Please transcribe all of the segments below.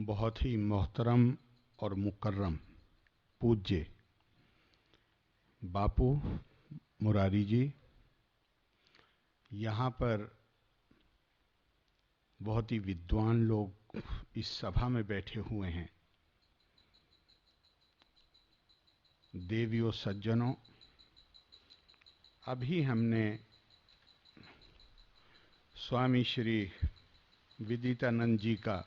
बहुत ही मोहतरम और मुकर्रम पूज्य बापू मुरारी जी, यहाँ पर बहुत ही विद्वान लोग इस सभा में बैठे हुए हैं। देवियों, सज्जनों, अभी हमने स्वामी श्री विदितानंद जी का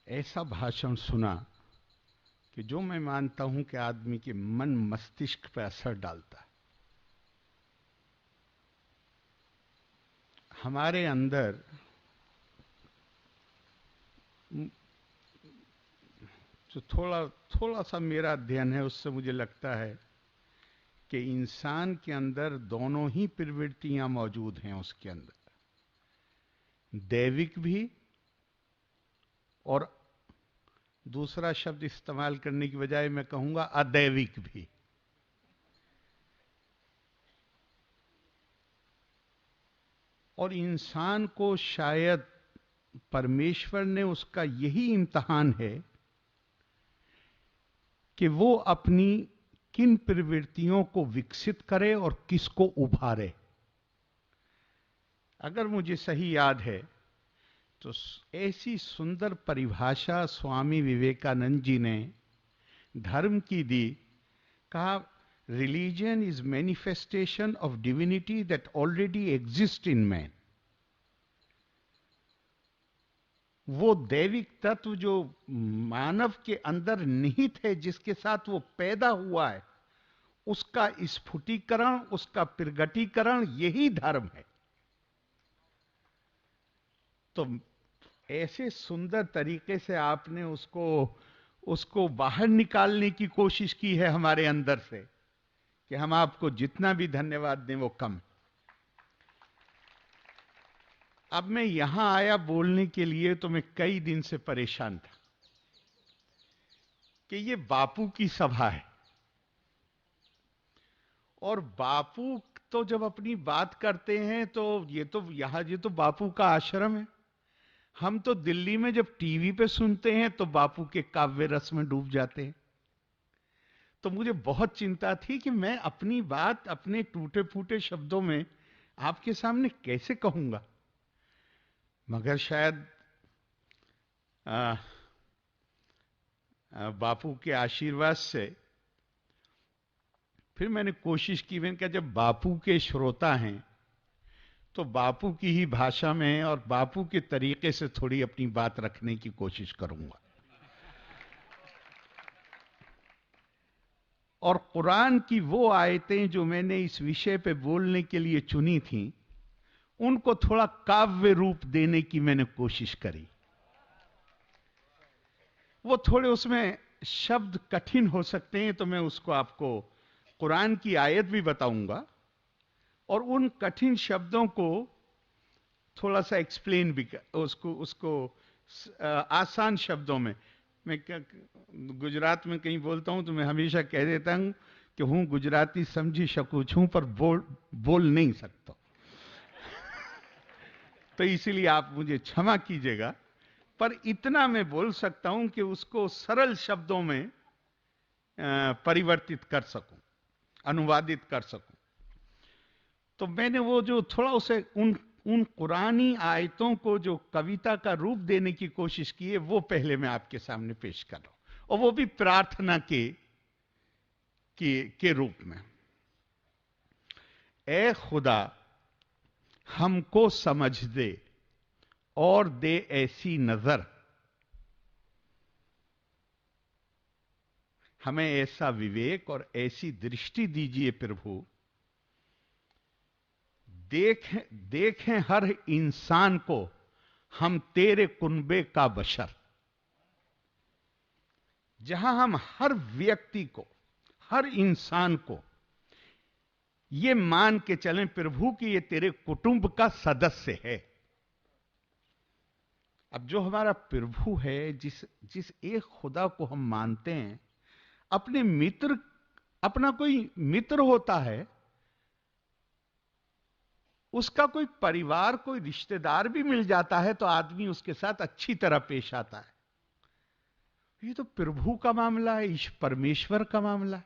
ऐसा भाषण सुना कि जो मैं मानता हूं कि आदमी के मन मस्तिष्क पर असर डालता है। हमारे अंदर जो थोड़ा सा मेरा अध्ययन है, उससे मुझे लगता है कि इंसान के अंदर दोनों ही प्रवृत्तियां मौजूद हैं। उसके अंदर दैविक भी और दूसरा शब्द इस्तेमाल करने की बजाय मैं कहूंगा अदैविक भी। और इंसान को शायद परमेश्वर ने उसका यही इम्तिहान है कि वो अपनी किन प्रवृत्तियों को विकसित करे और किसको उभारे। अगर मुझे सही याद है तो ऐसी सुंदर परिभाषा स्वामी विवेकानंद जी ने धर्म की दी। कहा, religion is manifestation of divinity that already exist in man. वो दैविक तत्व जो मानव के अंदर निहित है, जिसके साथ वो पैदा हुआ है, उसका स्फुटीकरण, उसका प्रगटीकरण, यही धर्म है। तो ऐसे सुंदर तरीके से आपने उसको बाहर निकालने की कोशिश की है हमारे अंदर से कि हम आपको जितना भी धन्यवाद दें वो कम। अब मैं यहां आया बोलने के लिए तो मैं कई दिन से परेशान था कि ये बापू की सभा है और बापू तो जब अपनी बात करते हैं तो ये तो बापू का आश्रम है। हम तो दिल्ली में जब टीवी पे सुनते हैं तो बापू के काव्य रस में डूब जाते हैं। तो मुझे बहुत चिंता थी कि मैं अपनी बात अपने टूटे फूटे शब्दों में आपके सामने कैसे कहूंगा। मगर शायद बापू के आशीर्वाद से फिर मैंने कोशिश की। मैंने कहा, जब बापू के श्रोता हैं तो बापू की ही भाषा में और बापू के तरीके से थोड़ी अपनी बात रखने की कोशिश करूंगा। और कुरान की वो आयतें जो मैंने इस विषय पे बोलने के लिए चुनी थी, उनको थोड़ा काव्य रूप देने की मैंने कोशिश करी। वो थोड़े उसमें शब्द कठिन हो सकते हैं, तो मैं उसको आपको कुरान की आयत भी बताऊंगा और उन कठिन शब्दों को थोड़ा सा एक्सप्लेन भी उसको आसान शब्दों में। मैं गुजरात में कहीं बोलता हूं तो मैं हमेशा कह देता हूं कि हूं गुजराती समझी सकूं छूं पर बोल नहीं सकता। तो इसीलिए आप मुझे क्षमा कीजिएगा, पर इतना मैं बोल सकता हूं कि उसको सरल शब्दों में परिवर्तित कर सकूं, अनुवादित कर सकूं। तो मैंने वो जो थोड़ा उसे उन कुरानी आयतों को जो कविता का रूप देने की कोशिश की है, वो पहले मैं आपके सामने पेश कर रहा हूं, और वो भी प्रार्थना के रूप में। ए खुदा, हमको समझ दे और दे ऐसी नजर, हमें ऐसा विवेक और ऐसी दृष्टि दीजिए प्रभु, देखें हर इंसान को हम तेरे कुनबे का बशर। जहां हम हर व्यक्ति को, हर इंसान को ये मान के चलें प्रभु कि ये तेरे कुटुंब का सदस्य है। अब जो हमारा प्रभु है, जिस एक खुदा को हम मानते हैं, अपने मित्र, अपना कोई मित्र होता है उसका कोई परिवार, कोई रिश्तेदार भी मिल जाता है तो आदमी उसके साथ अच्छी तरह पेश आता है। ये तो प्रभु का मामला है, इस परमेश्वर का मामला है,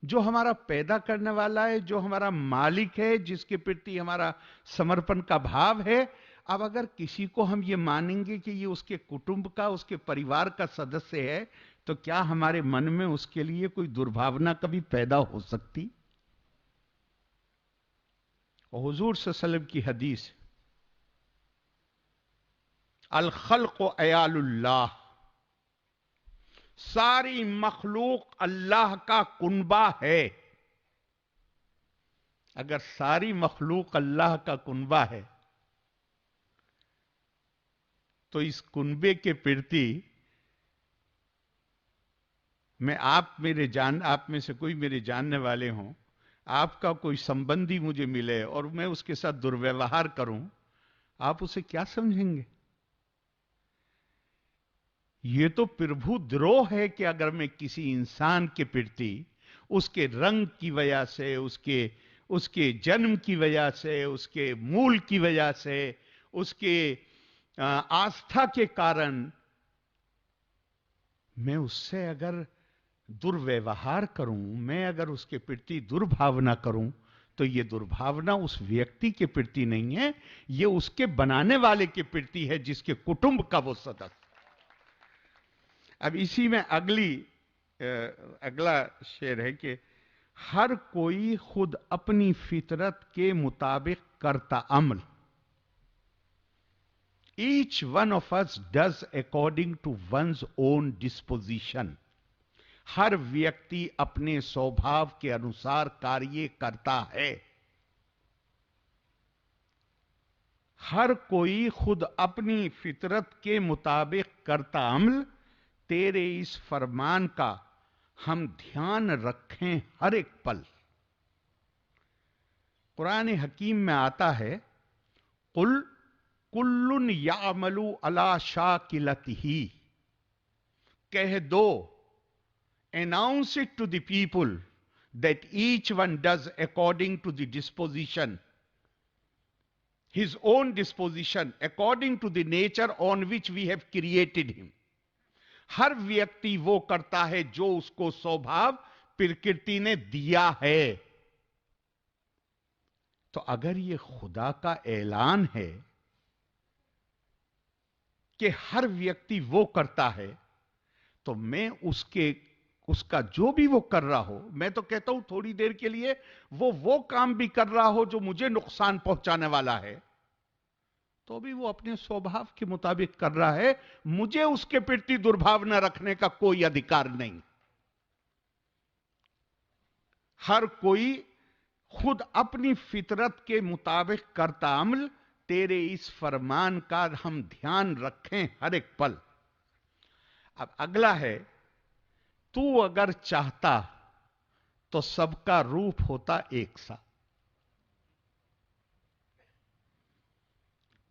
जो हमारा पैदा करने वाला है, जो हमारा मालिक है, जिसके प्रति हमारा समर्पण का भाव है। अब अगर किसी को हम ये मानेंगे कि ये उसके कुटुंब का, उसके परिवार का सदस्य है, तो क्या हमारे मन में उसके लिए कोई दुर्भावना कभी पैदा हो सकती? और हुजूर सल्लल्लाहु अलैहि वसल्लम की हदीस, अल खल्क़ अयालुल्लाह, सारी मखलूक अल्लाह का कुनबा है। अगर सारी मखलूक अल्लाह का कुनबा है तो इस कुनबे के प्रति आप में से कोई मेरे जानने वाले हों, आपका कोई संबंधी मुझे मिले और मैं उसके साथ दुर्व्यवहार करूं, आप उसे क्या समझेंगे? यह तो प्रभु द्रोह है कि अगर मैं किसी इंसान के प्रति उसके रंग की वजह से, उसके जन्म की वजह से, उसके मूल की वजह से, उसके आस्था के कारण मैं उससे अगर दुर्व्यवहार करूं, मैं अगर उसके प्रति दुर्भावना करूं, तो यह दुर्भावना उस व्यक्ति के प्रति नहीं है, यह उसके बनाने वाले के प्रति है, जिसके कुटुंब का वो सदस्य। अब इसी में अगला शेर है कि हर कोई खुद अपनी फितरत के मुताबिक करता अमल, each one of us does according to one's own disposition. हर व्यक्ति अपने स्वभाव के अनुसार कार्य करता है। हर कोई खुद अपनी फितरत के मुताबिक करता अमल, तेरे इस फरमान का हम ध्यान रखें हर एक पल। कुरान हकीम में आता है, कुल कुल्लुन यामलु अला शाकिलतिही, कह दो, announce it to the people that each one does according to the disposition, his own disposition, according to the nature on which we have created him. हर व्यक्ति वो करता है जो उसको स्वभाव प्रकृति ने दिया है। तो अगर ये खुदा का ऐलान है कि हर व्यक्ति वो करता है, तो मैं उसका जो भी वो कर रहा हो, मैं तो कहता हूं थोड़ी देर के लिए वो काम भी कर रहा हो जो मुझे नुकसान पहुंचाने वाला है, तो भी वो अपने स्वभाव के मुताबिक कर रहा है, मुझे उसके प्रति दुर्भावना रखने का कोई अधिकार नहीं। हर कोई खुद अपनी फितरत के मुताबिक करता अमल, तेरे इस फरमान का हम ध्यान रखें हर एक पल। अब अगला है, तू अगर चाहता तो सबका रूप होता एक सा।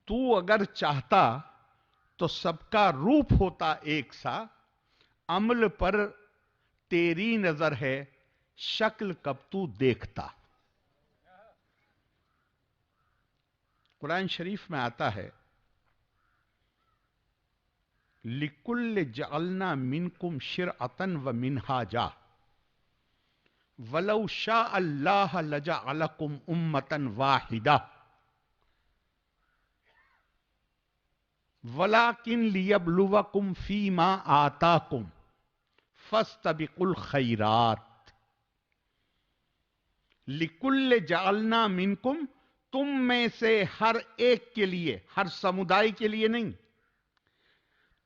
तू अगर चाहता तो सबका रूप होता एक सा, अमल पर तेरी नजर है, शक्ल कब तू देखता। कुरान शरीफ में आता है, लिकुल्ल जअलना मिनकुम शिरअतन व मिनहाजा वलौ शा अल्लाह लजअलकुम उम्मतन वाहिदा वलाकिन लियब्लुवकुम फीमा आताकुम फस्तबिकुल खैरात। लिकुल्ल जअलना मिनकुम, तुम में से हर एक के लिए, हर समुदाय के लिए नहीं,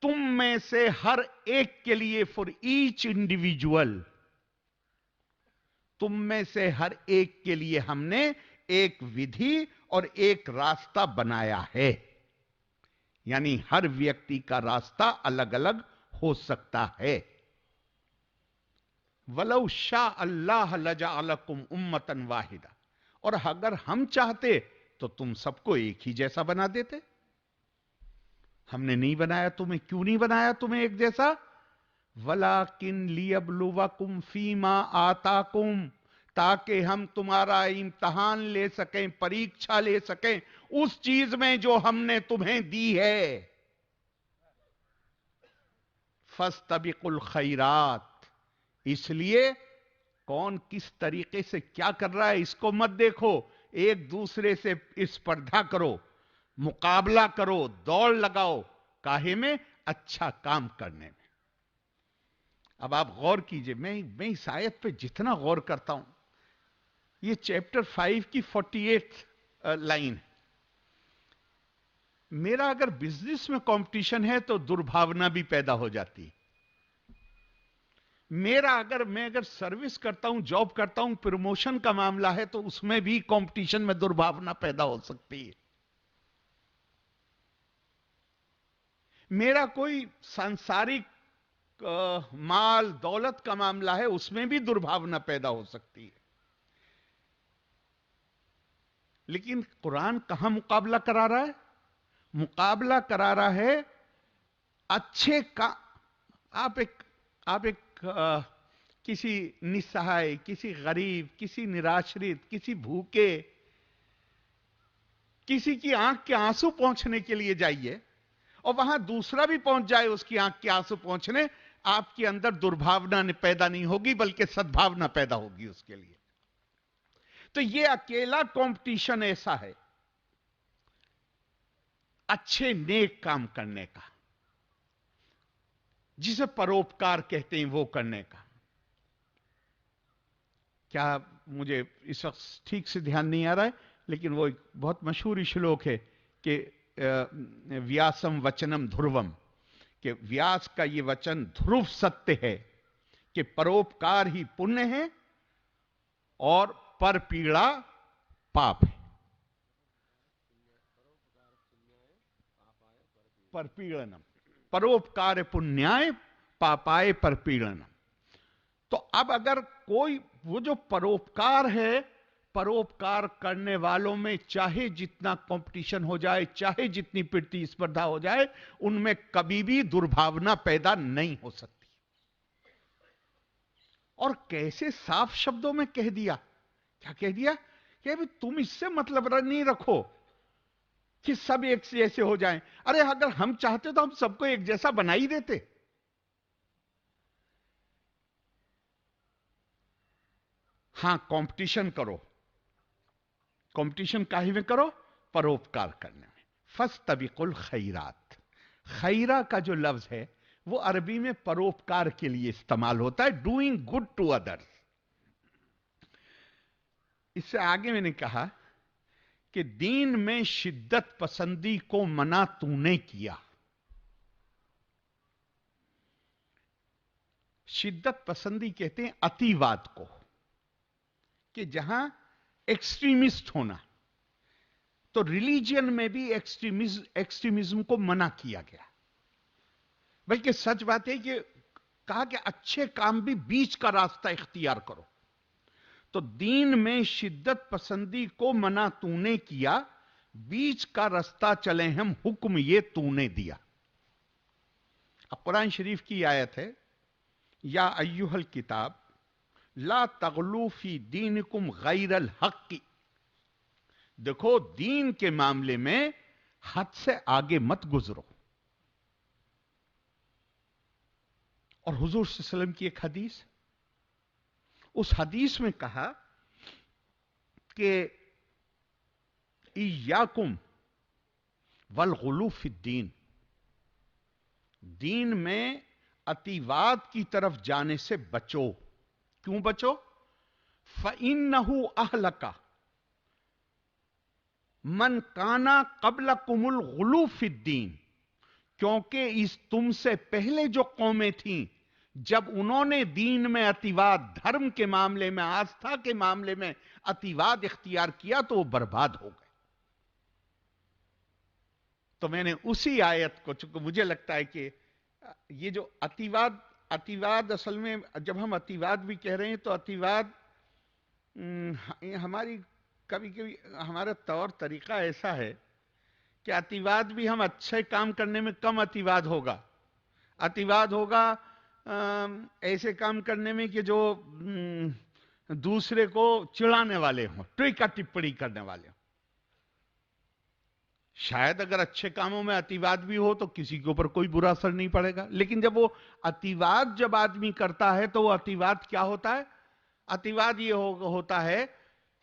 तुम में से हर एक के लिए, फॉर ईच इंडिविजुअल, तुम में से हर एक के लिए हमने एक विधि और एक रास्ता बनाया है। यानी हर व्यक्ति का रास्ता अलग अलग हो सकता है। वलौ शाह अल्लाह लजअलकुम उम्मतन वाहिदा, और अगर हम चाहते तो तुम सबको एक ही जैसा बना देते। हमने नहीं बनाया तुम्हें, क्यों नहीं बनाया तुम्हें एक जैसा? वलाकिन लियब्लुवकुम फीमा आताकुम, ताकि हम तुम्हारा इम्तिहान ले सकें, परीक्षा ले सकें उस चीज में जो हमने तुम्हें दी है। फस्तबिकुल खैरात, इसलिए कौन किस तरीके से क्या कर रहा है इसको मत देखो, एक दूसरे से स्पर्धा करो, मुकाबला करो, दौड़ लगाओ, काहे में? अच्छा काम करने में। अब आप गौर कीजिए, मैं इस आयत पे जितना गौर करता हूं, ये चैप्टर 5 की 48 लाइन है। मेरा अगर बिजनेस में कंपटीशन है तो दुर्भावना भी पैदा हो जाती है। मैं अगर सर्विस करता हूं, जॉब करता हूं, प्रमोशन का मामला है तो उसमें भी कंपटीशन में दुर्भावना पैदा हो सकती है। मेरा कोई सांसारिक माल दौलत का मामला है, उसमें भी दुर्भावना पैदा हो सकती है। लेकिन कुरान कहां मुकाबला करा रहा है? मुकाबला करा रहा है अच्छे का। आप एक किसी निस्सहाय, किसी गरीब, किसी निराश्रित, किसी भूखे, किसी की आंख के आंसू पहुंचने के लिए जाइए और वहां दूसरा भी पहुंच जाए उसकी आंख के आंसू पहुंचने, आपके अंदर दुर्भावना पैदा नहीं होगी बल्कि सद्भावना पैदा होगी उसके लिए। तो यह अकेला कंपटीशन ऐसा है अच्छे नेक काम करने का, जिसे परोपकार कहते हैं, वो करने का। क्या मुझे इस वक्त ठीक से ध्यान नहीं आ रहा है, लेकिन वो एक बहुत मशहूर श्लोक है कि व्यासम वचनम ध्रुवम, कि व्यास का ये वचन ध्रुव सत्य है कि परोपकार ही पुण्य है और पर पीड़ा पाप है। परपीड़नम, परोपकार पुण्याय पापाय परपीड़नम। तो अब अगर कोई, वो जो परोपकार है, परोपकार करने वालों में चाहे जितना कंपटीशन हो जाए, चाहे जितनी प्रतिस्पर्धा हो जाए, उनमें कभी भी दुर्भावना पैदा नहीं हो सकती। और कैसे साफ शब्दों में कह दिया, क्या कह दिया कि भाई तुम इससे मतलब नहीं रखो कि सब एक जैसे हो जाएं। अरे अगर हम चाहते तो हम सबको एक जैसा बना ही देते। हां, कंपटीशन करो, कंपटीशन काहे में करो? परोपकार करने में। फस्तबिकुल खैरात, खैरा का जो लफ्ज है वो अरबी में परोपकार के लिए इस्तेमाल होता है, डूइंग गुड टू अदर्स। इससे आगे मैंने कहा कि दीन में शिद्दत पसंदी को मना तूने किया। शिद्दत पसंदी कहते हैं अतिवाद को, कि जहां एक्सट्रीमिस्ट होना, तो रिलीजियन में भी एक्सट्रीमिज्म को मना किया गया। बल्कि सच बात है कि कहा कि अच्छे काम भी बीच का रास्ता इख्तियार करो। तो दीन में शिद्दत पसंदी को मना तूने किया, बीच का रास्ता चले हम, हुक्म ये तूने दिया। अब कुरान शरीफ की आयत है, या अय्युहल किताब ला तगलू फी दीनिकुम गैरल हक़। देखो, दीन के मामले में हद से आगे मत गुजरो। और हुजूर सल्लल्लाहु अलैहि वसल्लम की एक हदीस, उस हदीस में कहा कि इय्याकुम वल गुलू फिद्दीन, दीन में अतिवाद की तरफ जाने से बचो। क्यों बचो? फ़इन्नहु अहलका मन काना कबल कुमुल गुलू फिद्दीन, क्योंकि इस तुमसे पहले जो कौमें थीं, जब उन्होंने दीन में अतिवाद, धर्म के मामले में, आस्था के मामले में अतिवाद इख्तियार किया तो वो बर्बाद हो गए। तो मैंने उसी आयत को, चूंकि मुझे लगता है कि ये जो अतिवाद असल में, जब हम अतिवाद भी कह रहे हैं तो अतिवाद हमारी कभी कभी हमारा तौर तरीका ऐसा है कि अतिवाद भी हम अच्छे काम करने में कम अतिवाद होगा। अतिवाद होगा ऐसे काम करने में कि जो दूसरे को चिढ़ाने वाले हों, टीका टिप्पणी करने वाले हों। शायद अगर अच्छे कामों में अतिवाद भी हो तो किसी के ऊपर कोई बुरा असर नहीं पड़ेगा, लेकिन जब वो अतिवाद जब आदमी करता है तो वो अतिवाद क्या होता है? अतिवाद ये होता है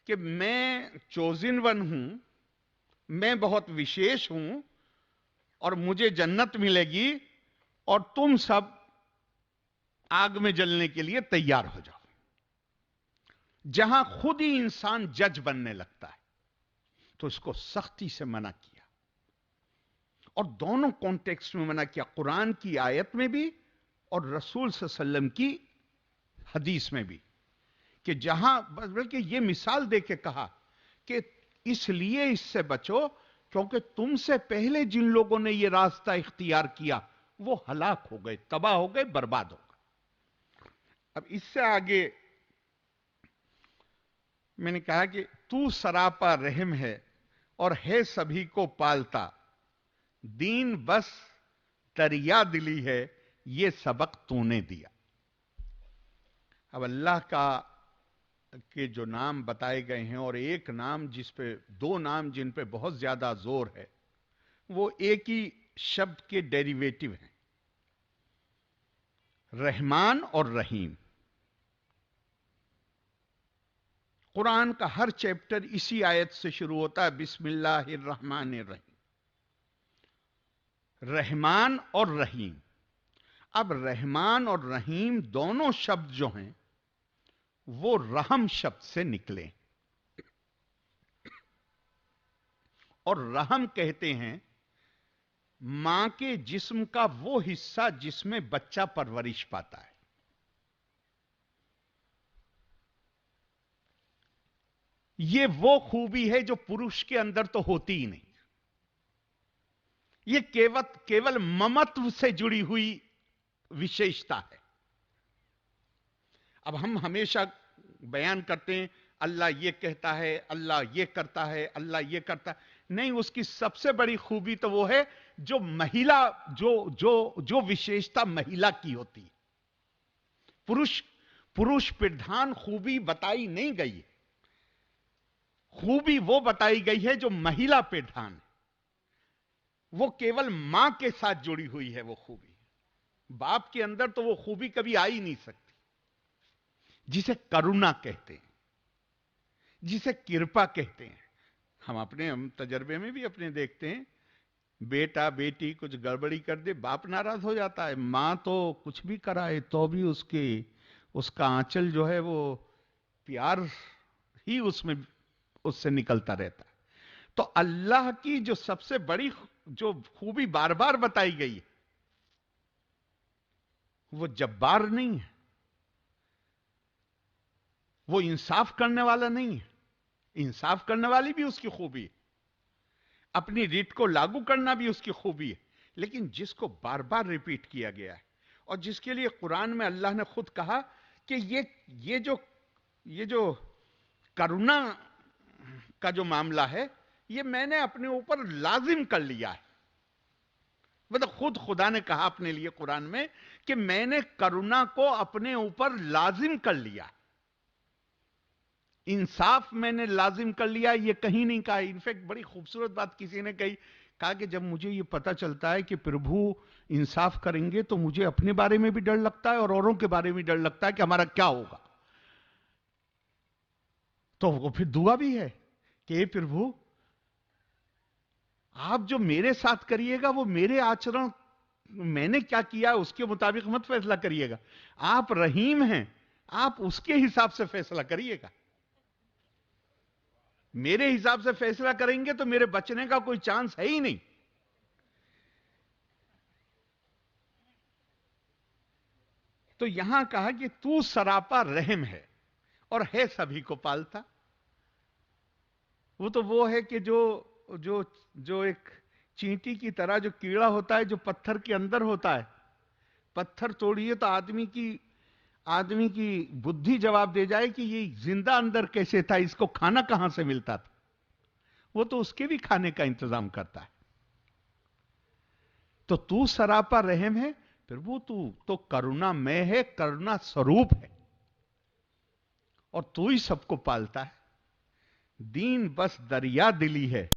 कि मैं चोजिन वन हूं, मैं बहुत विशेष हूं और मुझे जन्नत मिलेगी और तुम सब आग में जलने के लिए तैयार हो जाओ। जहां खुद ही इंसान जज बनने लगता है तो इसको सख्ती से मना किया, और दोनों कॉन्टेक्स्ट में मना किया, कुरान की आयत में भी और रसूल सल्लल्लाहु अलैहि वसल्लम की हदीस में भी, कि जहां बल्कि ये मिसाल देके कहा कि इसलिए इससे बचो क्योंकि तुमसे पहले जिन लोगों ने ये रास्ता इख्तियार किया वो हलाक हो गए, तबाह हो गए, बर्बाद हो गए। अब इससे आगे मैंने कहा कि तू सरापा रहम है और है सभी को पालता, दीन बस दरिया दिली है, ये सबक तूने दिया। अब अल्लाह का के जो नाम बताए गए हैं और एक नाम जिस पे, दो नाम जिन पे बहुत ज्यादा जोर है, वो एक ही शब्द के डेरिवेटिव हैं, रहमान और रहीम। कुरान का हर चैप्टर इसी आयत से शुरू होता है, बिस्मिल्लाहिर्रहमानिर्रहीम, रहमान और रहीम। अब रहमान और रहीम दोनों शब्द जो हैं वो रहम शब्द से निकले, और रहम कहते हैं मां के जिस्म का वो हिस्सा जिसमें बच्चा परवरिश पाता है। ये वो खूबी है जो पुरुष के अंदर तो होती ही नहीं। ये केवल ममत्व से जुड़ी हुई विशेषता है। अब हम हमेशा बयान करते हैं अल्लाह ये कहता है, अल्लाह ये करता है, अल्लाह ये करता है। नहीं, उसकी सबसे बड़ी खूबी तो वो है जो महिला, जो जो जो विशेषता महिला की होती है। पुरुष प्रधान खूबी बताई नहीं गई है, खूबी वो बताई गई है जो महिला प्रधान है। वो केवल मां के साथ जुड़ी हुई है वो खूबी। बाप के अंदर तो वो खूबी कभी आ ही नहीं सकती, जिसे करुणा कहते हैं, जिसे कृपा कहते हैं। हम तजर्बे में भी अपने देखते हैं, बेटा बेटी कुछ गड़बड़ी कर दे, बाप नाराज हो जाता है। मां तो कुछ भी कराए तो भी उसका आंचल जो है वो प्यार ही उसमें उससे निकलता रहता है। तो अल्लाह की जो सबसे बड़ी जो खूबी बार बार बताई गई है, वो जब्बार नहीं है, वो इंसाफ करने वाला नहीं है। इंसाफ करने वाली भी उसकी खूबी है, अपनी रीत को लागू करना भी उसकी खूबी है। लेकिन जिसको बार बार रिपीट किया गया है और जिसके लिए कुरान में अल्लाह ने खुद कहा कि ये जो करुणा का जो मामला है, ये मैंने अपने ऊपर लाजिम कर लिया है। मतलब खुद खुदा ने कहा अपने लिए कुरान में कि मैंने करुणा को अपने ऊपर लाजिम कर लिया है। इंसाफ मैंने लाजिम कर लिया, ये कहीं नहीं कहा। इनफैक्ट बड़ी खूबसूरत बात किसी ने कहा कि जब मुझे ये पता चलता है कि प्रभु इंसाफ करेंगे तो मुझे अपने बारे में भी डर लगता है और औरों के बारे में डर लगता है कि हमारा क्या होगा। तो वो फिर दुआ भी है कि हे प्रभु, आप जो मेरे साथ करिएगा वो मेरे आचरण, मैंने क्या किया उसके मुताबिक मत फैसला करिएगा। आप रहीम हैं, आप उसके हिसाब से फैसला करिएगा। मेरे हिसाब से फैसला करेंगे तो मेरे बचने का कोई चांस है ही नहीं। तो यहां कहा कि तू सरापा रहम है और है सभी को पालता। वो है कि जो जो जो एक चींटी की तरह जो कीड़ा होता है जो पत्थर के अंदर होता है, पत्थर तोड़िए तो आदमी की बुद्धि जवाब दे जाए कि ये जिंदा अंदर कैसे था, इसको खाना कहां से मिलता था। वो तो उसके भी खाने का इंतजाम करता है। तो तू सरापा रहम है, फिर वो तू तो करुणामय है, करुणा स्वरूप है। और तू ही सबको पालता है। दीन बस दरिया दिली है,